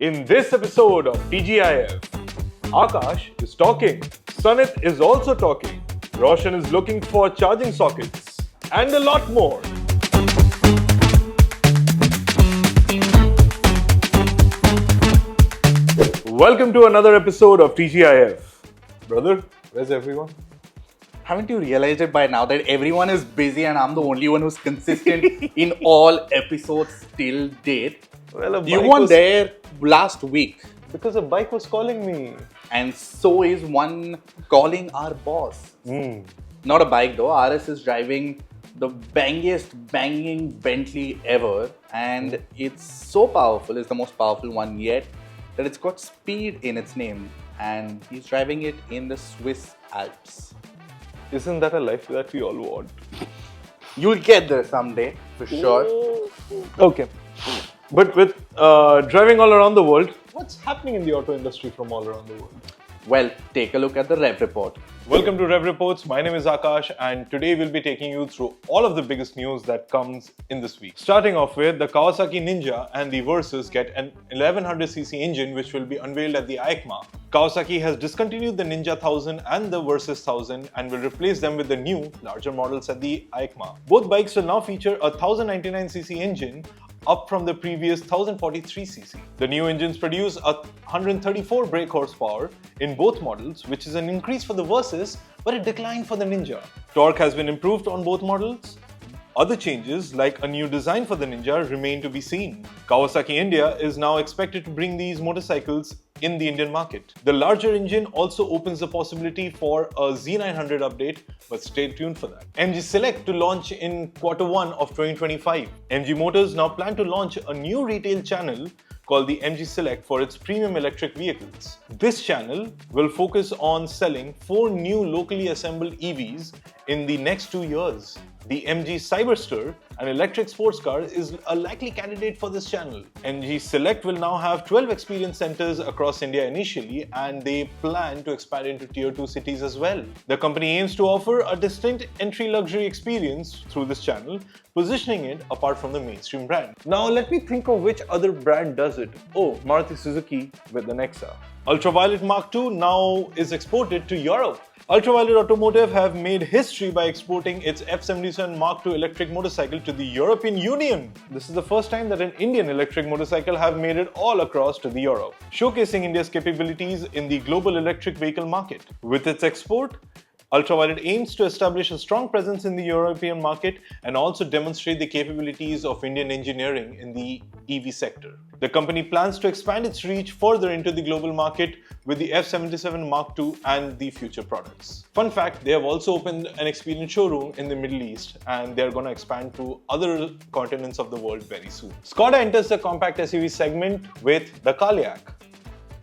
In this episode of TGIF, Akash is talking, Sanit is also talking, Roshan is looking for charging sockets, and a lot more. Welcome to another episode of TGIF. Brother, where's everyone? Haven't you realized it by now that everyone is busy and I'm the only one who's consistent in all episodes till date? Well, You weren't there last week. Because a bike was calling me. And so is one calling our boss. Not a bike though. RS is driving the banging Bentley ever. And it's so powerful, it's the most powerful one yet, that it's got speed in its name. And he's driving it in the Swiss Alps. Isn't that a life that we all want? You'll get there someday, for sure. Okay. But with driving all around the world, what's happening in the auto industry from all around the world? Well, take a look at the Rev Report. Welcome to Rev Reports. My name is Akash and today we'll be taking you through all of the biggest news that comes in this week. Starting off with the Kawasaki Ninja and the Versys get an 1100cc engine which will be unveiled at the EICMA. Kawasaki has discontinued the Ninja 1000 and the Versys 1000 and will replace them with the new, larger models at the EICMA. Both bikes will now feature a 1099cc engine up from the previous 1043cc. The new engines produce a 134 brake horsepower in both models, which is an increase for the Versys but a decline for the Ninja. Torque has been improved on both models. Other changes, like a new design for the Ninja, remain to be seen. Kawasaki India is now expected to bring these motorcycles in the Indian market. The larger engine also opens the possibility for a Z900 update, but stay tuned for that. MG Select to launch in Q1 of 2025. MG Motors now plan to launch a new retail channel called the MG Select for its premium electric vehicles. This channel will focus on selling 4 new locally assembled EVs in the next 2 years. The MG Cyberster, an electric sports car, is a likely candidate for this channel. MG Select will now have 12 experience centers across India initially, and they plan to expand into tier 2 cities as well. The company aims to offer a distinct entry luxury experience through this channel, positioning it apart from the mainstream brand. Now let me think of which other brand does it. Oh, Maruti Suzuki with the Nexa. Ultraviolet Mark II now is exported to Europe. Ultraviolet Automotive have made history by exporting its F77 Mark II electric motorcycle to the European Union. This is the first time that an Indian electric motorcycle have made it all across to the Europe, showcasing India's capabilities in the global electric vehicle market. With its export, Ultraviolet aims to establish a strong presence in the European market and also demonstrate the capabilities of Indian engineering in the EV sector. The company plans to expand its reach further into the global market with the F77 Mark II and the future products. Fun fact, they have also opened an experience showroom in the Middle East and they are going to expand to other continents of the world very soon. Skoda enters the compact SUV segment with the Kodiaq.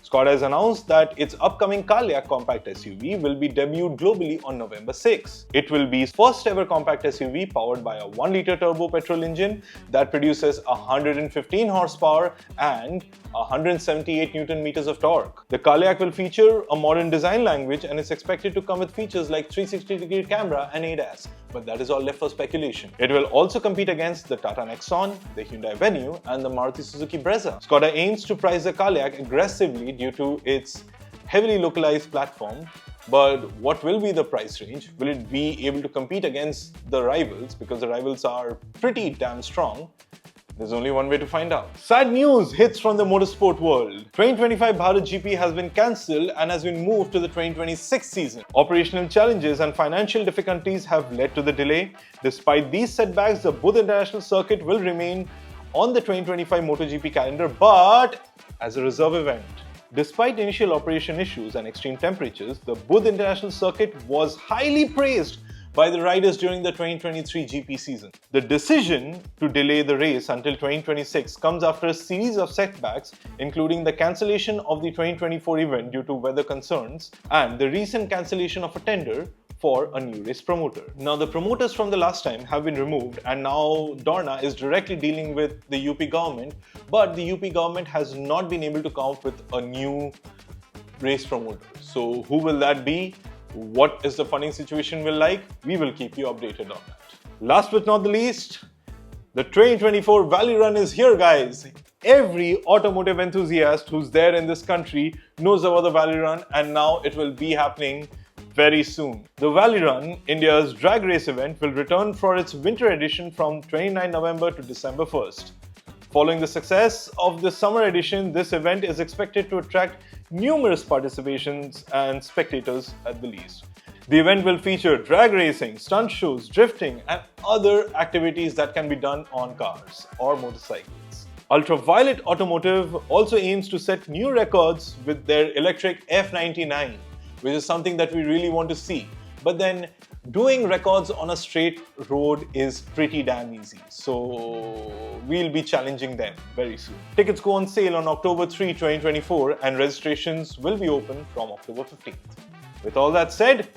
Skoda has announced that its upcoming Kodiaq compact SUV will be debuted globally on November 6. It will be its first ever compact SUV powered by a 1-liter turbo petrol engine that produces 115 horsepower and 178 Newton meters of torque. The Kodiaq will feature a modern design language and is expected to come with features like 360-degree camera and ADAS, but that is all left for speculation. It will also compete against the Tata Nexon, the Hyundai Venue and the Maruti Suzuki Brezza. Skoda aims to price the Kodiaq aggressively due to its heavily localized platform, but what will be the price range? Will it be able to compete against the rivals? Because the rivals are pretty damn strong. There's only one way to find out. Sad news hits from the motorsport world. 2025 Bharat GP has been cancelled and has been moved to the 2026 season. Operational challenges and financial difficulties have led to the delay. Despite these setbacks, the Budh International Circuit will remain on the 2025 MotoGP calendar, but as a reserve event. Despite initial operation issues and extreme temperatures, the Budh International Circuit was highly praised by the riders during the 2023 GP season. The decision to delay the race until 2026 comes after a series of setbacks, including the cancellation of the 2024 event due to weather concerns and the recent cancellation of a tender for a new race promoter. Now the promoters from the last time have been removed and now Dorna is directly dealing with the UP government, but the UP government has not been able to come up with a new race promoter. So who will that be? What is the funding situation will like? We will keep you updated on that. Last but not the least, the 2024 Valley Run is here, guys. Every automotive enthusiast who's there in this country knows about the Valley Run, and now it will be happening very soon. The Valley Run, India's drag race event, will return for its winter edition from 29 November to December 1st. Following the success of the summer edition, this event is expected to attract numerous participations and spectators at the least. The event will feature drag racing, stunt shows, drifting, and other activities that can be done on cars or motorcycles. Ultraviolet Automotive also aims to set new records with their electric F99, which is something that we really want to see. But then, doing records on a straight road is pretty damn easy. So, we'll be challenging them very soon. Tickets go on sale on October 3, 2024, and registrations will be open from October 15th. With all that said,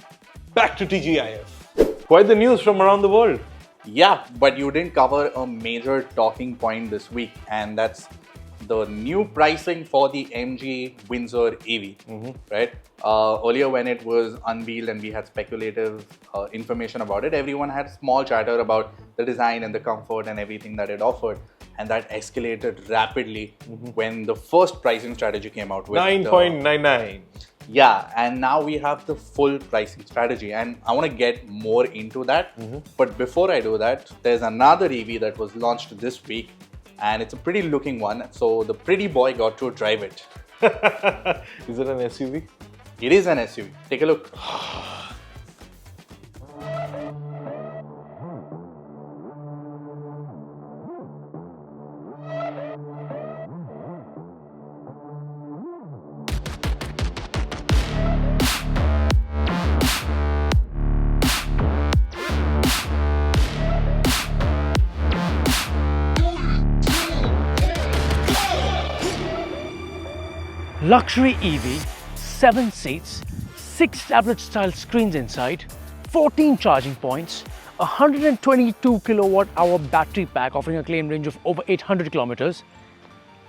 back to TGIF. Quite the news from around the world. Yeah, but you didn't cover a major talking point this week, and that's the new pricing for the MG Windsor EV, right? Earlier when it was unveiled and we had speculative information about it, everyone had small chatter about the design and the comfort and everything that it offered. And that escalated rapidly when the first pricing strategy came out with 9.99. Yeah, and now we have the full pricing strategy, and I want to get more into that. But before I do that, there's another EV that was launched this week, and it's a pretty looking one. So the pretty boy got to drive it. Is it an SUV? It is an SUV. Take a look. Luxury EV, 7 seats, 6 tablet-style screens inside, 14 charging points, 122 kilowatt-hour battery pack offering a claim range of over 800 kilometers,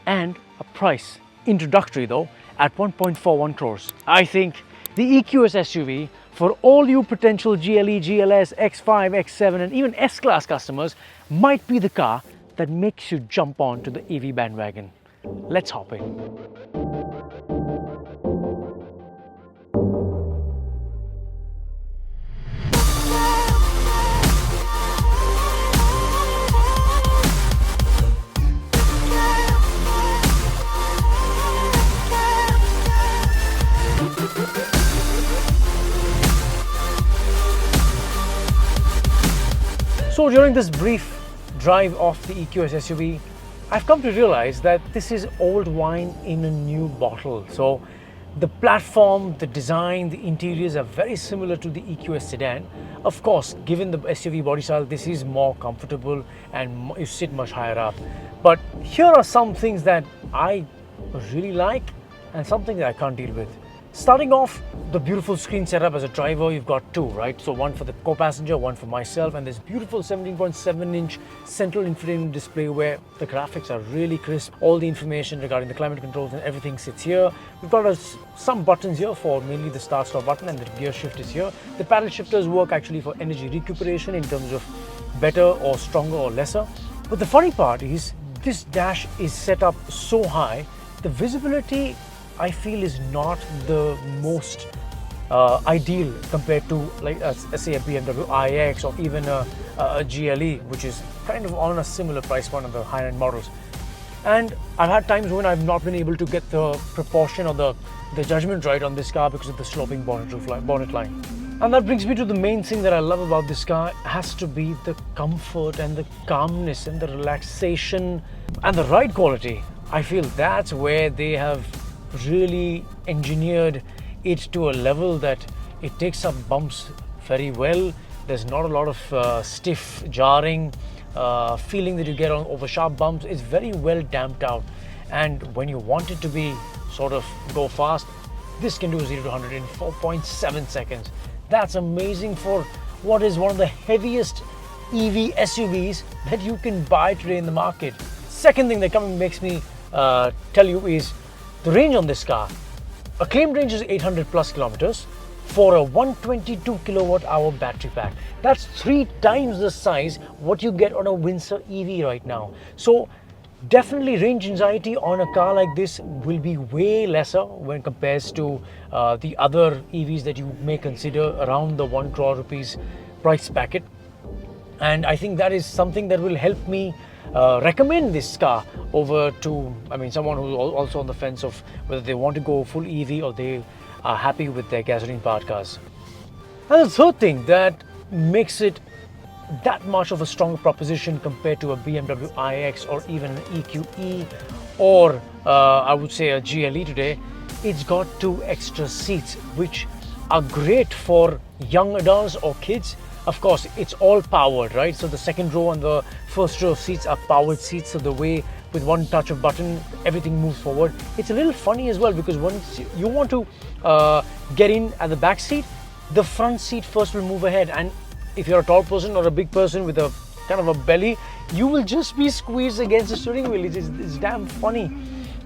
and a price, introductory though, at 1.41 crores. I think the EQS SUV, for all you potential GLE, GLS, X5, X7 and even S-Class customers, might be the car that makes you jump on to the EV bandwagon. Let's hop in. So during this brief drive of the EQS SUV, I've come to realize that this is old wine in a new bottle. So the platform, the design, the interiors are very similar to the EQS sedan. Of course, given the SUV body style, this is more comfortable and you sit much higher up. But here are some things that I really like and something that I can't deal with. Starting off, the beautiful screen setup. As a driver, you've got two, right? So one for the co-passenger, one for myself, and this beautiful 17.7-inch central infotainment display where the graphics are really crisp. All the information regarding the climate controls and everything sits here. We've got some buttons here for mainly the start-stop button, and the gear shift is here. The paddle shifters work actually for energy recuperation in terms of better or stronger or lesser. But the funny part is this dash is set up so high, the visibility I feel is not the most ideal compared to, like say, a BMW iX or even a GLE, which is kind of on a similar price point on the higher-end models. And I've had times when I've not been able to get the proportion or the judgment right on this car because of the sloping bonnet line. And that brings me to the main thing that I love about this car. It has to be the comfort and the calmness and the relaxation and the ride quality. I feel that's where they have really engineered it to a level that it takes up bumps very well. There's not a lot of stiff, jarring feeling that you get over sharp bumps. It's very well damped out, and when you want it to be sort of go fast, this can do 0 to 100 in 4.7 seconds. That's amazing for what is one of the heaviest EV SUVs that you can buy today in the market. Second thing that makes me tell you is the range on this car. A claimed range is 800 plus kilometers for a 122 kilowatt hour battery pack. That's 3 times the size what you get on a Windsor EV right now. So Definitely range anxiety on a car like this will be way lesser when compared to the other EVs that you may consider around the 1 crore rupees price packet. And I think that is something that will help me recommend this car over to, someone who's also on the fence of whether they want to go full EV or they are happy with their gasoline powered cars. And the third thing that makes it that much of a stronger proposition compared to a BMW iX or even an EQE or I would say a GLE today, it's got 2 extra seats which are great for young adults or kids. Of course, it's all powered, right? So the second row and the first row of seats are powered seats. So the way with one touch of button, everything moves forward. It's a little funny as well because once you want to get in at the back seat, the front seat first will move ahead. And if you're a tall person or a big person with a kind of a belly, you will just be squeezed against the steering wheel. It's damn funny.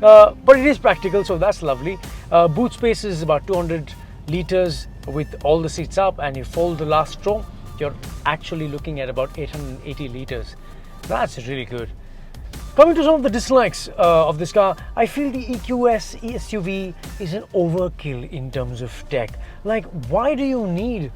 But it is practical, so that's lovely. Boot space is about 200 liters with all the seats up, and you fold the last row, you're actually looking at about 880 liters. That's really good. Coming to some of the dislikes of this car, I feel the EQS SUV is an overkill in terms of tech. Like, why do you need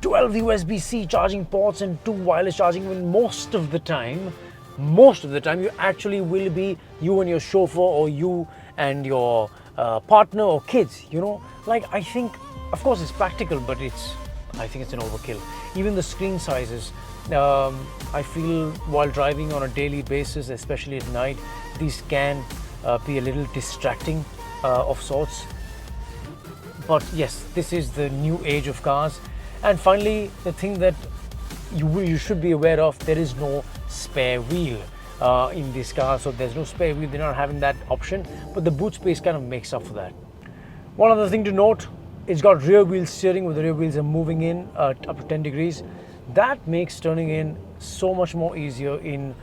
12 USB-C charging ports and 2 wireless charging when most of the time you actually will be you and your chauffeur or you and your partner or kids, Like, I think, of course, it's practical, but I think it's an overkill. Even the screen sizes, I feel while driving on a daily basis, especially at night, these can be a little distracting of sorts. But yes, this is the new age of cars. And finally, the thing that you should be aware of, there is no spare wheel in this car. So there's no spare wheel, they're not having that option, but the boot space kind of makes up for that. One other thing to note, it's got rear wheel steering where the rear wheels are moving in up to 10 degrees. That makes turning in so much more easier in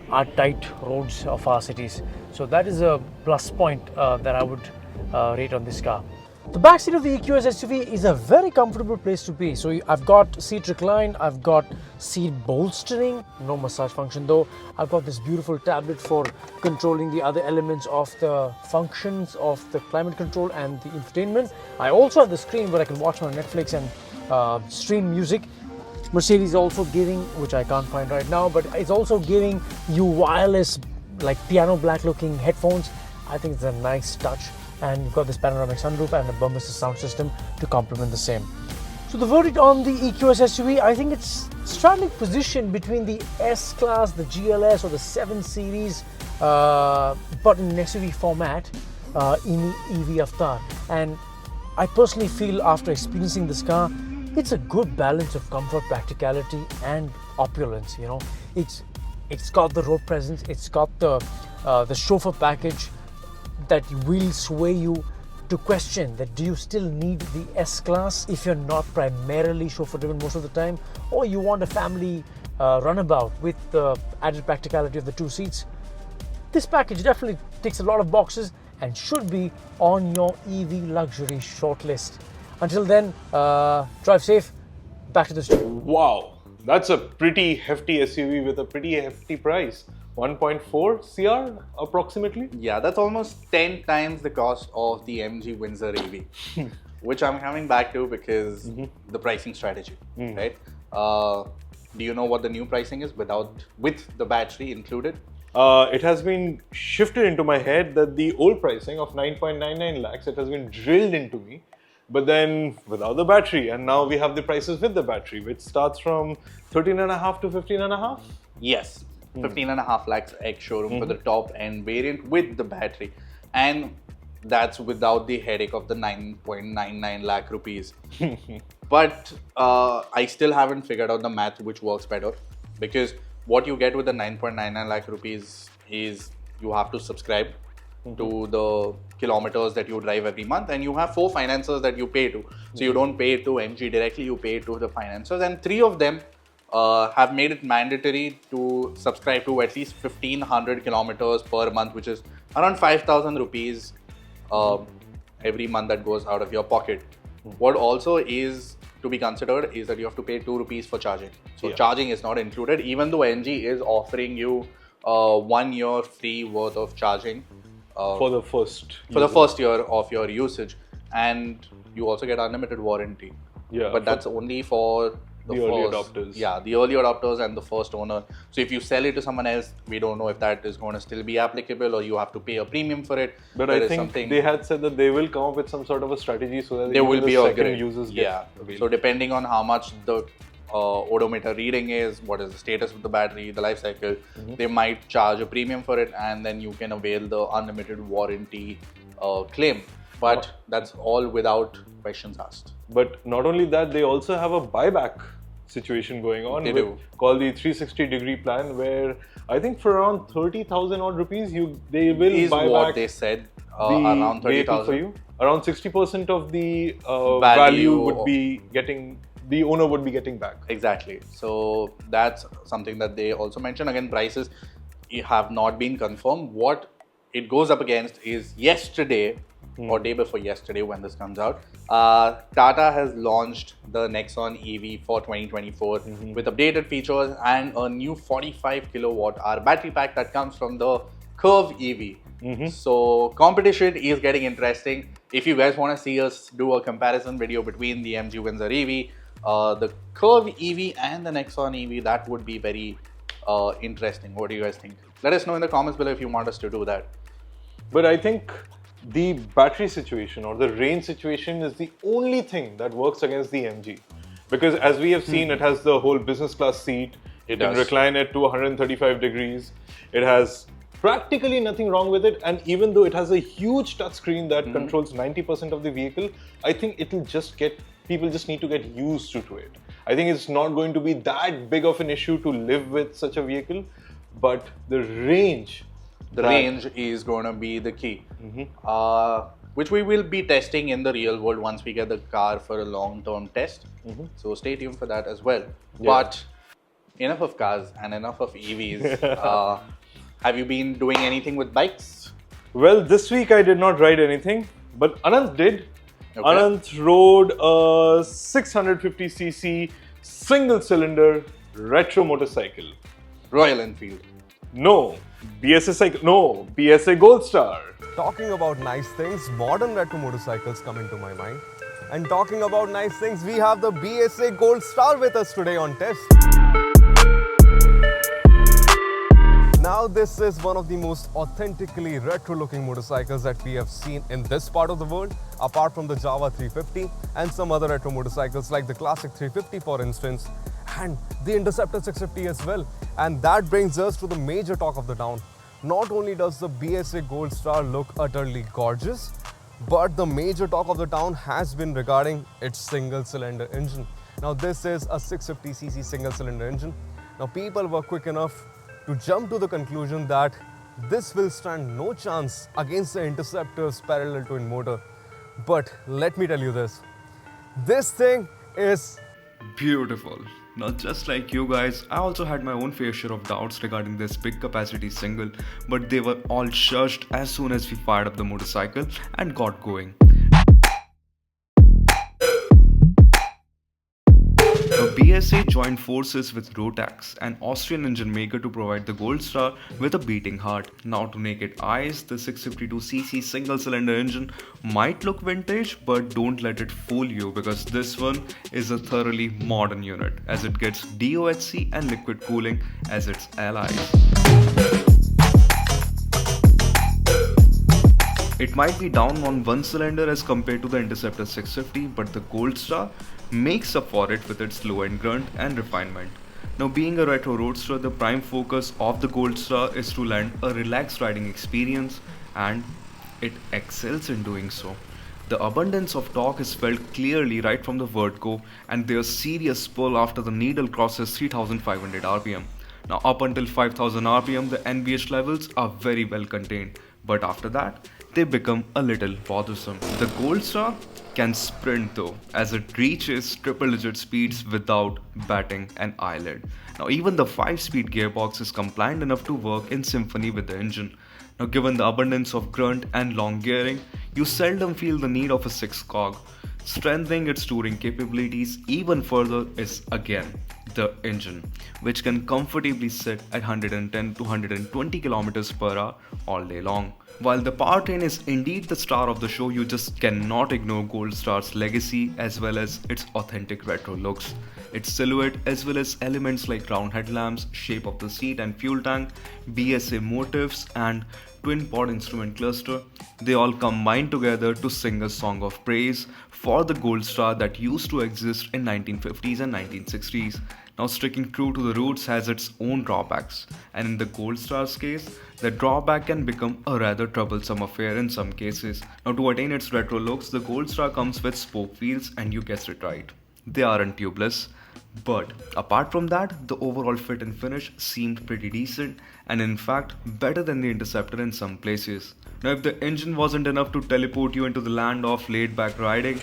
our tight roads of our cities. So that is a plus point that I would rate on this car. The back seat of the EQS SUV is a very comfortable place to be. So I've got seat recline, I've got seat bolstering, no massage function though. I've got this beautiful tablet for controlling the other elements of the functions of the climate control and the infotainment. I also have the screen where I can watch my Netflix and stream music. Mercedes is also giving, which I can't find right now, but it's also giving you wireless, like piano black looking headphones. I think it's a nice touch. And you've got this panoramic sunroof and a bumper sound system to complement the same. So the verdict on the EQS SUV, I think it's straddling position between the S-Class, the GLS or the 7 Series, but in an SUV format in the EV avatar. And I personally feel after experiencing this car, it's a good balance of comfort, practicality and opulence. It's got the road presence, it's got the chauffeur package that will sway you to question that do you still need the S-Class if you're not primarily chauffeur driven most of the time, or you want a family runabout with the added practicality of the 2 seats. This package definitely ticks a lot of boxes and should be on your EV luxury shortlist. Until then, drive safe. Back to the studio. Wow, that's a pretty hefty SUV with a pretty hefty price. 1.4 CR approximately? Yeah, that's almost 10 times the cost of the MG Windsor EV, which I'm coming back to because the pricing strategy, right? Do you know what the new pricing is with the battery included? It has been shifted into my head that the old pricing of 9.99 lakhs, it has been drilled into me, but then without the battery, and now we have the prices with the battery, which starts from 13.5 to 15.5? Yes. 15.5 lakhs ex-showroom for the top end variant with the battery, and that's without the headache of the 9.99 lakh rupees. But I still haven't figured out the math which works better, because what you get with the 9.99 lakh rupees is you have to subscribe to the kilometers that you drive every month, and you have 4 financiers that you pay to. So you don't pay to MG directly, you pay to the financiers, and 3 of them have made it mandatory to subscribe to at least 1500 kilometers per month, which is around 5,000 rupees every month that goes out of your pocket. What also is to be considered is that you have to pay 2 rupees for charging. So charging is not included, even though MG is offering you 1 year free worth of charging For the first. first year of your usage, and you also get unlimited warranty. Yeah. But that's only for the early adopters. Yeah, the early adopters and the first owner. So if you sell it to someone else, we don't know if that is going to still be applicable, or you have to pay a premium for it. But I think they had said that they will come up with some sort of a strategy so that there will be second users get available. So depending on how much the odometer reading is, what is the status of the battery, the life cycle, they might charge a premium for it, and then you can avail the unlimited warranty claim. But that's all without questions asked. But not only that, they also have a buyback situation going on. They do. Called the 360-degree plan, where I think for around 30,000 odd rupees, they will buy what back they said, vehicle around 30,000 for you. Around 60% of the value would be getting, the owner would be getting back. Exactly. So that's something that they also mentioned. Again, prices have not been confirmed. What it goes up against is yesterday or day before yesterday when this comes out, Tata has launched the Nexon EV for 2024 with updated features and a new 45 kilowatt hour battery pack that comes from the Curve EV. So competition is getting interesting. If you guys want to see us do a comparison video between the MG Windsor EV, the Curve EV and the Nexon EV, that would be very interesting. What do you guys think? Let us know in the comments below if you want us to do that. But I think the battery situation or the range situation is the only thing that works against the MG. Because as we have seen, it has the whole business class seat. It can recline it to 135 degrees. It has practically nothing wrong with it. And even though it has a huge touchscreen that controls 90% of the vehicle, I think it'll just people just need to get used to it. I think it's not going to be that big of an issue to live with such a vehicle, but the range is going to be the key, which we will be testing in the real world once we get the car for a long-term test. So stay tuned for that as well. But enough of cars and enough of EVs. Have you been doing anything with bikes? Well, this week I did not ride anything, but Anant did. Okay. Anant rode a 650cc single-cylinder retro motorcycle. Royal Enfield. No, BSA Goldstar. Talking about nice things, modern retro motorcycles come into my mind. And talking about nice things, we have the BSA Goldstar with us today on test. Now this is one of the most authentically retro looking motorcycles that we have seen in this part of the world, apart from the Java 350 and some other retro motorcycles like the Classic 350 for instance, and the Interceptor 650 as well. And that brings us to the major talk of the town. Not only does the BSA Goldstar look utterly gorgeous, but the major talk of the town has been regarding its single-cylinder engine. Now this is a 650cc single-cylinder engine. Now people were quick enough to jump to the conclusion that this will stand no chance against the Interceptor's parallel twin motor. But let me tell you this thing is beautiful. Now just like you guys, I also had my own fair share of doubts regarding this big capacity single, but they were all shushed as soon as we fired up the motorcycle and got going. The BSA joined forces with Rotax, an Austrian engine maker, to provide the Goldstar with a beating heart. Now to naked eyes, the 652cc single-cylinder engine might look vintage, but don't let it fool you, because this one is a thoroughly modern unit, as it gets DOHC and liquid cooling as its allies. It might be down on one cylinder as compared to the Interceptor 650, but the Goldstar makes up for it with its low-end grunt and refinement. Now being a retro roadster, the prime focus of the Goldstar is to lend a relaxed riding experience, and it excels in doing so. The abundance of torque is felt clearly right from the word go, and there's serious pull after the needle crosses 3500 rpm. Now up until 5000 rpm, the NVH levels are very well contained, but after that, they become a little bothersome. The Goldstar can sprint though, as it reaches triple-digit speeds without batting an eyelid. Now even the 5-speed gearbox is compliant enough to work in symphony with the engine. Now given the abundance of grunt and long gearing, you seldom feel the need of a 6 cog. Strengthening its touring capabilities even further is again the engine, which can comfortably sit at 110 to 120 kilometers per hour all day long. While the powertrain is indeed the star of the show, you just cannot ignore Goldstar's legacy as well as its authentic retro looks. Its silhouette as well as elements like round headlamps, shape of the seat and fuel tank, BSA motifs and twin pod instrument cluster, they all combine together to sing a song of praise for the Goldstar that used to exist in 1950s and 1960s. Now, sticking true to the roots has its own drawbacks, and in the Goldstar's case, the drawback can become a rather troublesome affair in some cases. Now, to attain its retro looks, the Goldstar comes with spoke wheels, and you guessed it right, they aren't tubeless. But apart from that, the overall fit and finish seemed pretty decent, and in fact better than the Interceptor in some places. Now, if the engine wasn't enough to teleport you into the land of laid-back riding,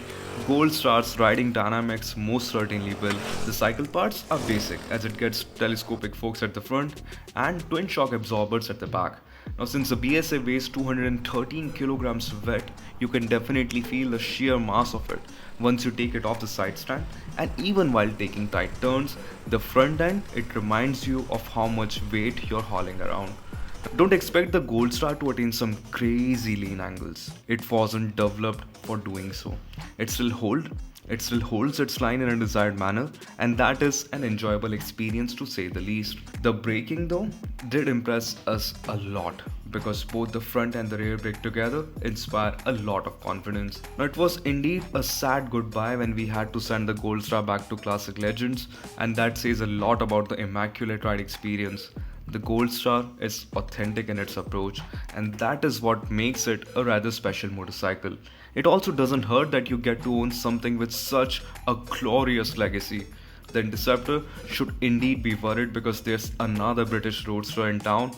Goldstar's riding dynamics most certainly will. The cycle parts are basic, as it gets telescopic forks at the front and twin shock absorbers at the back. Now, since the BSA weighs 213 kilograms wet, you can definitely feel the sheer mass of it once you take it off the side stand, and even while taking tight turns, the front end, it reminds you of how much weight you're hauling around. Don't expect the Goldstar to attain some crazy lean angles. It wasn't developed for doing so. It still holds its line in a desired manner, and that is an enjoyable experience to say the least. The braking though did impress us a lot, because both the front and the rear brake together inspire a lot of confidence. Now, it was indeed a sad goodbye when we had to send the Goldstar back to Classic Legends, and that says a lot about the immaculate ride experience. The Goldstar is authentic in its approach, and that is what makes it a rather special motorcycle. It also doesn't hurt that you get to own something with such a glorious legacy. The Interceptor should indeed be worried, because there's another British roadster in town,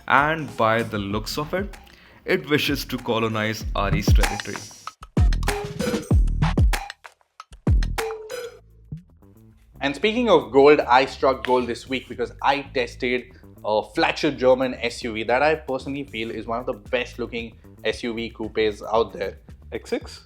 and by the looks of it, it wishes to colonize RE's territory. And speaking of gold, I struck gold this week because I tested a flagship German SUV that I personally feel is one of the best looking SUV coupes out there. X6?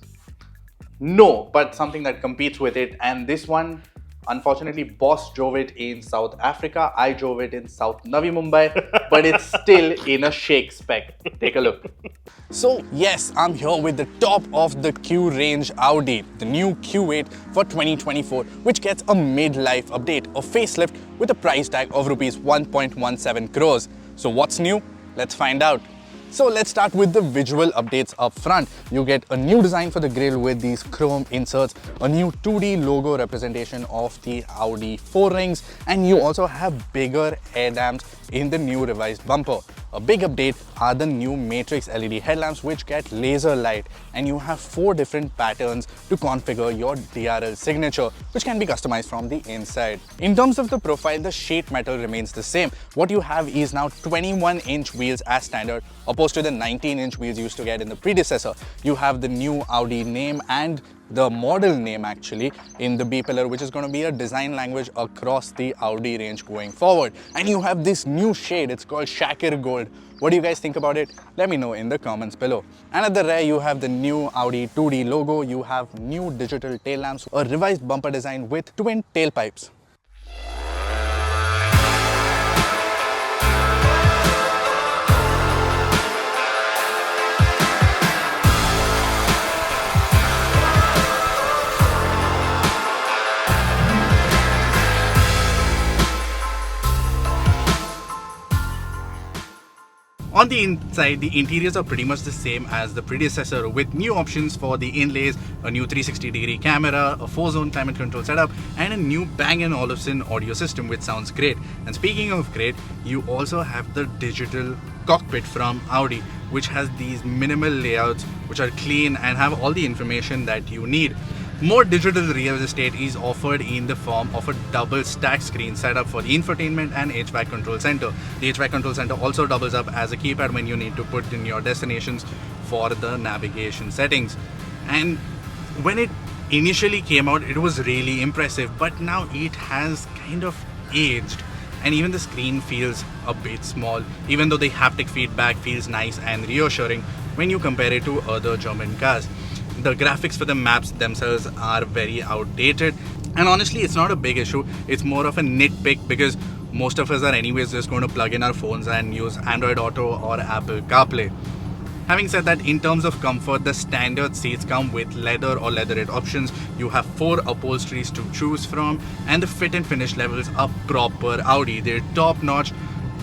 No, but something that competes with it, and this one, unfortunately, BaaS drove it in South Africa, I drove it in South Navi Mumbai, but it's still in a shake spec. Take a look. So yes, I'm here with the top of the Q range Audi, the new Q8 for 2024, which gets a mid-life update, a facelift with a price tag of rupees 1.17 crores. So what's new? Let's find out. So let's start with the visual updates up front. You get a new design for the grille with these chrome inserts, a new 2D logo representation of the Audi 4 rings, and you also have bigger air dams in the new revised bumper. A big update are the new Matrix LED headlamps, which get laser light, and you have 4 different patterns to configure your DRL signature, which can be customized from the inside. In terms of the profile, the sheet metal remains the same. What you have is now 21-inch wheels as standard, opposed to the 19-inch wheels you used to get in the predecessor. You have the new Audi name and the model name actually in the B pillar, which is going to be a design language across the Audi range going forward. And you have this new shade, it's called Shakir Gold. What do you guys think about it? Let me know in the comments below. And at the rear, you have the new Audi 2D logo, you have new digital tail lamps, a revised bumper design with twin tailpipes. On the inside, the interiors are pretty much the same as the predecessor, with new options for the inlays, a new 360-degree camera, a 4-zone climate control setup, and a new Bang & Olufsen audio system, which sounds great. And speaking of great, you also have the digital cockpit from Audi, which has these minimal layouts which are clean and have all the information that you need. More digital real estate is offered in the form of a double stack screen setup for the infotainment and HVAC control center. The HVAC control center also doubles up as a keypad when you need to put in your destinations for the navigation settings. And when it initially came out, it was really impressive, but now it has kind of aged. And even the screen feels a bit small, even though the haptic feedback feels nice and reassuring when you compare it to other German cars. The graphics for the maps themselves are very outdated. And honestly, it's not a big issue. It's more of a nitpick because most of us are anyways just going to plug in our phones and use Android Auto or Apple CarPlay. Having said that, in terms of comfort, the standard seats come with leather or leatherette options. You have 4 upholsteries to choose from, and the fit and finish levels are proper Audi. They're top notch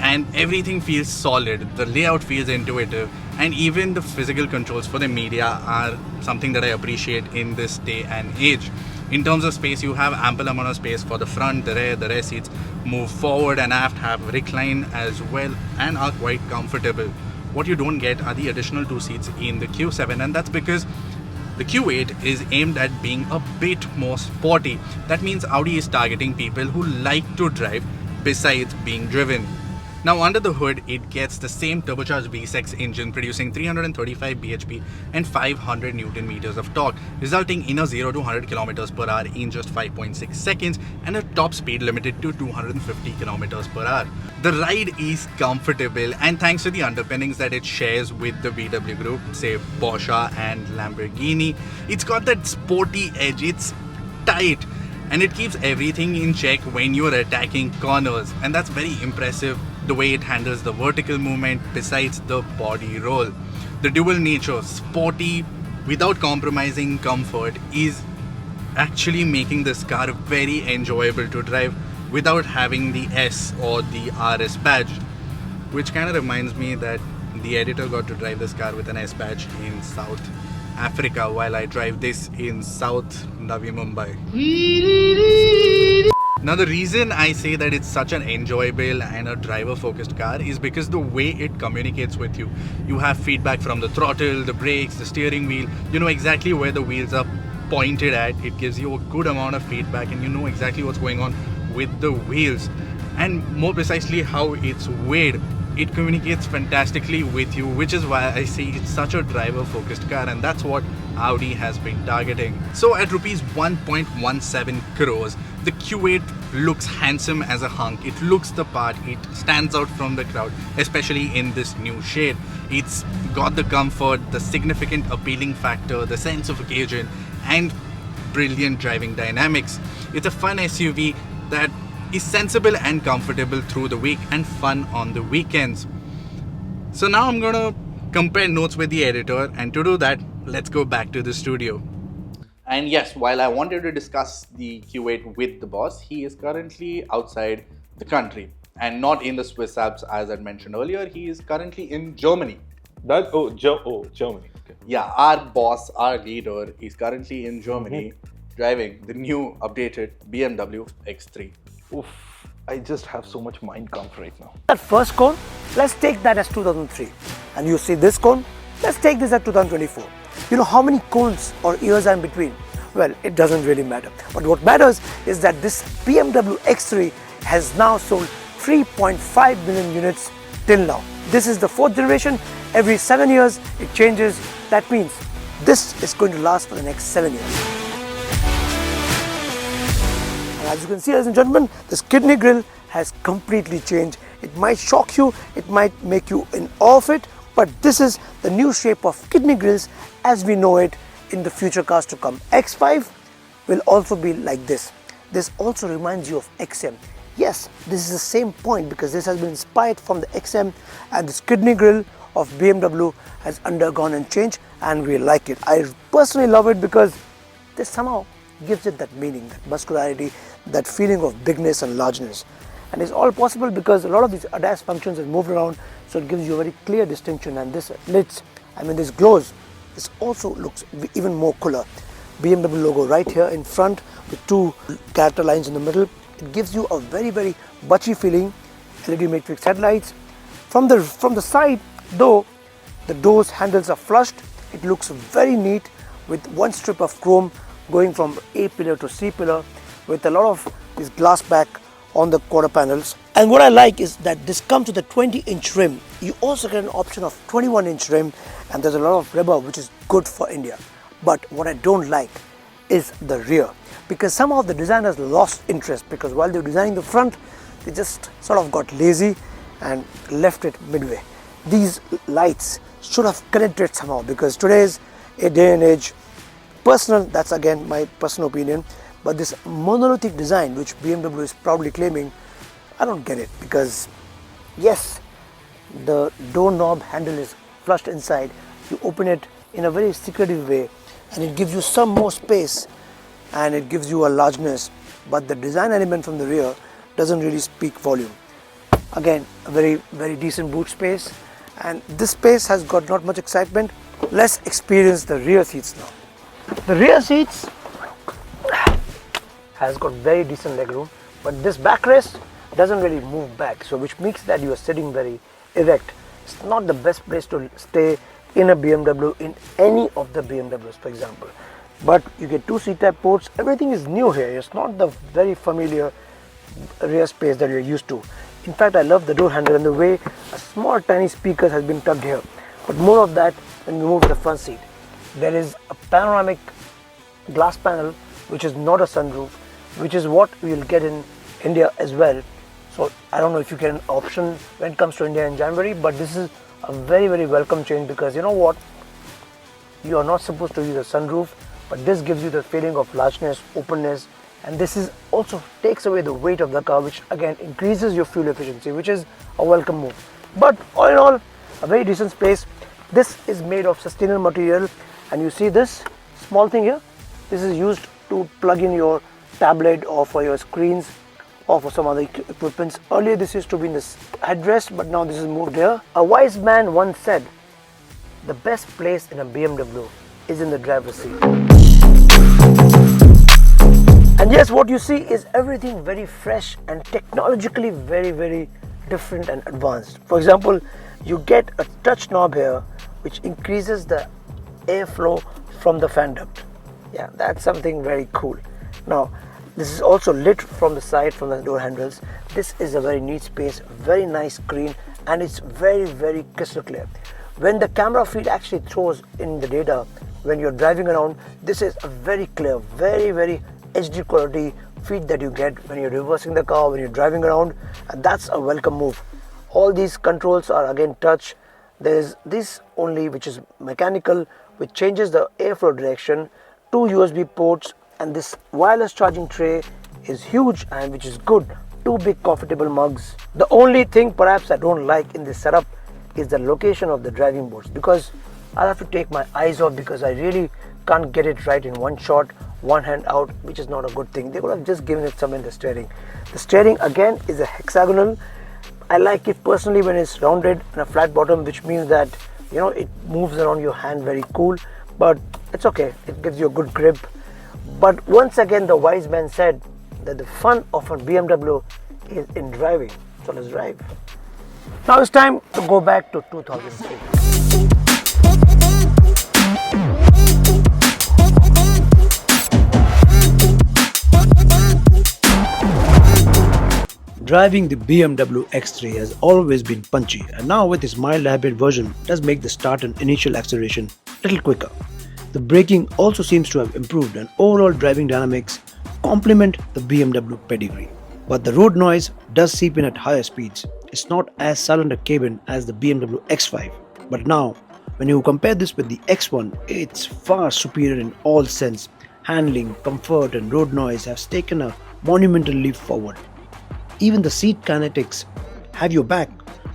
and everything feels solid. The layout feels intuitive, and even the physical controls for the media are something that I appreciate in this day and age. In terms of space, you have ample amount of space for the front, the rear seats move forward and aft, have recline as well, and are quite comfortable. What you don't get are the additional 2 seats in the Q7, and that's because the Q8 is aimed at being a bit more sporty. That means Audi is targeting people who like to drive besides being driven. Now under the hood, it gets the same turbocharged V6 engine producing 335 bhp and 500 Newton meters of torque, resulting in a 0 to 100 kilometers per hour in just 5.6 seconds and a top speed limited to 250 kilometers per hour. The ride is comfortable, and thanks to the underpinnings that it shares with the VW group, say Porsche and Lamborghini, it's got that sporty edge. It's tight and it keeps everything in check when you're attacking corners, and that's very impressive. The way it handles the vertical movement besides the body roll. The dual nature, sporty without compromising comfort, is actually making this car very enjoyable to drive without having the S or the RS badge, which kind of reminds me that the editor got to drive this car with an S badge in South Africa while I drive this in South Navi Mumbai. Now the reason I say that it's such an enjoyable and a driver focused car is because the way it communicates with you. You have feedback from the throttle, the brakes, the steering wheel. You know exactly where the wheels are pointed at. It gives you a good amount of feedback and you know exactly what's going on with the wheels. And more precisely how it's weighed. It communicates fantastically with you, which is why I say it's such a driver focused car, and that's what Audi has been targeting. So at rupees 1.17 crores, the Q8 looks handsome as a hunk. It looks the part. It stands out from the crowd, especially in this new shade. It's got the comfort, the significant appealing factor, the sense of occasion, and brilliant driving dynamics. It's a fun SUV that is sensible and comfortable through the week and fun on the weekends. So now I'm gonna compare notes with the editor, and to do that, let's go back to the studio. And yes, while I wanted to discuss the Q8 with the boss, he is currently outside the country and not in the Swiss Alps as I mentioned earlier. He is currently in Germany. Germany. Okay. Yeah, our boss, our leader, is currently in Germany driving the new updated BMW X3. Oof, I just have so much mind comp right now. That first cone, let's take that as 2003. And you see this cone, let's take this at 2024. You know how many cones or years are in between? Well, it doesn't really matter. But what matters is that this BMW X3 has now sold 3.5 million units till now. This is the 4th generation. Every 7 years it changes. That means this is going to last for the next 7 years. And as you can see, ladies and gentlemen, this kidney grille has completely changed. It might shock you, it might make you in awe of it, but this is the new shape of kidney grills as we know it in the future cars to come. X5 will also be like this. This also reminds you of XM. Yes, this is the same point because this has been inspired from the XM, and this kidney grille of BMW has undergone a change and we like it. I personally love it because this somehow gives it that meaning, that muscularity, that feeling of bigness and largeness. And it's all possible because a lot of these ADAS functions have moved around, so it gives you a very clear distinction. And this lights, this glows, this also looks even more cooler. BMW logo right here in front with 2 character lines in the middle. It gives you a very, very butchy feeling. LED matrix headlights. From the side, though, the doors handles are flushed. It looks very neat with 1 strip of chrome going from A pillar to C pillar with a lot of this glass back on the quarter panels. And what I like is that this comes with a 20-inch rim. You also get an option of 21-inch rim, and there's a lot of rubber which is good for India. But what I don't like is the rear, because somehow the designers lost interest, because while they were designing the front, they just sort of got lazy and left it midway. These lights should have connected somehow, because today's a day and age, personal, that's again my personal opinion, But this monolithic design, which BMW is proudly claiming, I don't get it, because yes, the door knob handle is flushed inside. You open it in a very secretive way and it gives you some more space and it gives you a largeness, but the design element from the rear doesn't really speak volume. Again, a very decent boot space, and this space has got not much excitement. Let's experience the rear seats now. The rear seats has got very decent legroom, but this backrest doesn't really move back, so which means that you are sitting very erect. It's not the best place to stay in a BMW, in any of the BMWs, for example. But you get two C-type ports. Everything is new here. It's not the very familiar rear space that you're used to. In fact, I love the door handle and the way a small tiny speaker has been tucked here. But more of that when we move to the front seat. There is a panoramic glass panel, which is not a sunroof, which is what we will get in India as well. So I don't know if you get an option when it comes to India in January, but this is a very welcome change, because you know what, you are not supposed to use a sunroof, but this gives you the feeling of largeness, openness, and this is also takes away the weight of the car, which again increases your fuel efficiency, which is a welcome move. But all in all, a very decent space. This is made of sustainable material, and you see this small thing here, this is used to plug in your tablet or for your screens or for some other equipments. Earlier this used to be in this headrest, but now this is moved here. A wise man once said, the best place in a BMW is in the driver's seat. And yes, what you see is everything very fresh and technologically very different and advanced. For example, you get a touch knob here which increases the airflow from the fan duct. Yeah, that's something very cool. Now, this is also lit from the side, from the door handles. This is a very neat space, very nice screen, and it's very crystal clear. When the camera feed actually throws in the data when you're driving around, this is a very clear, very HD quality feed that you get when you're reversing the car, when you're driving around, and that's a welcome move. All these controls are again touch. There's this only which is mechanical, which changes the airflow direction, two USB ports, and this wireless charging tray is huge and which is good. Two big comfortable mugs. The only thing perhaps I don't like in this setup is the location of the driving boards, because I'll have to take my eyes off, because I really can't get it right in one shot, one hand out, which is not a good thing. They could have just given it some in the steering. The steering again is a hexagonal. I like it personally when it's rounded and a flat bottom, which means that you know it moves around your hand very cool, but it's okay, it gives you a good grip. But once again, the wise man said that the fun of a BMW is in driving. So let's drive. Now it's time to go back to 2003. Driving the BMW X3 has always been punchy, and now with its mild hybrid version does make the start and initial acceleration a little quicker. The braking also seems to have improved, and overall driving dynamics complement the BMW pedigree. But the road noise does seep in at higher speeds. It's not as silent a cabin as the BMW X5, but now when you compare this with the X1, it's far superior in all sense. Handling, comfort and road noise have taken a monumental leap forward. Even the seat kinetics have your back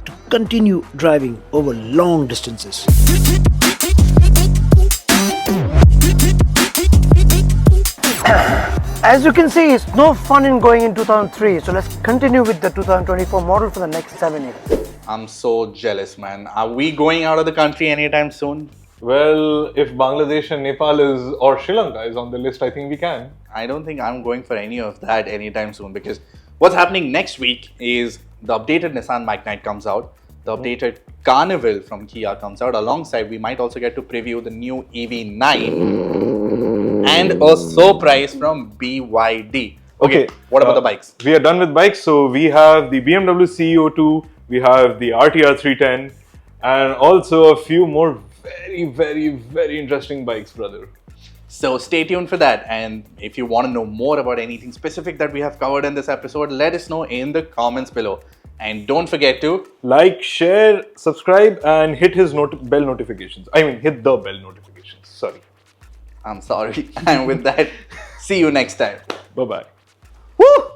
to continue driving over long distances. As you can see, it's no fun in going in 2003, so let's continue with the 2024 model for the next 7 years. I'm so jealous, man. Are we going out of the country anytime soon? Well, if Bangladesh and Nepal is, or Sri Lanka is on the list, I think we can. I don't think I'm going for any of that anytime soon, because what's happening next week is the updated Nissan Magnite comes out, the updated Carnival from Kia comes out. Alongside, we might also get to preview the new EV9 and a surprise from BYD. Okay, what about the bikes? We are done with bikes. So we have the BMW CEO2, we have the RTR 310, and also a few more very interesting bikes, brother. So stay tuned for that, and if you want to know more about anything specific that we have covered in this episode, let us know in the comments below. And don't forget to like, share, subscribe, and hit his bell notifications. I mean, hit the bell notifications. Sorry. I'm sorry. And with that, see you next time. Bye-bye. Woo!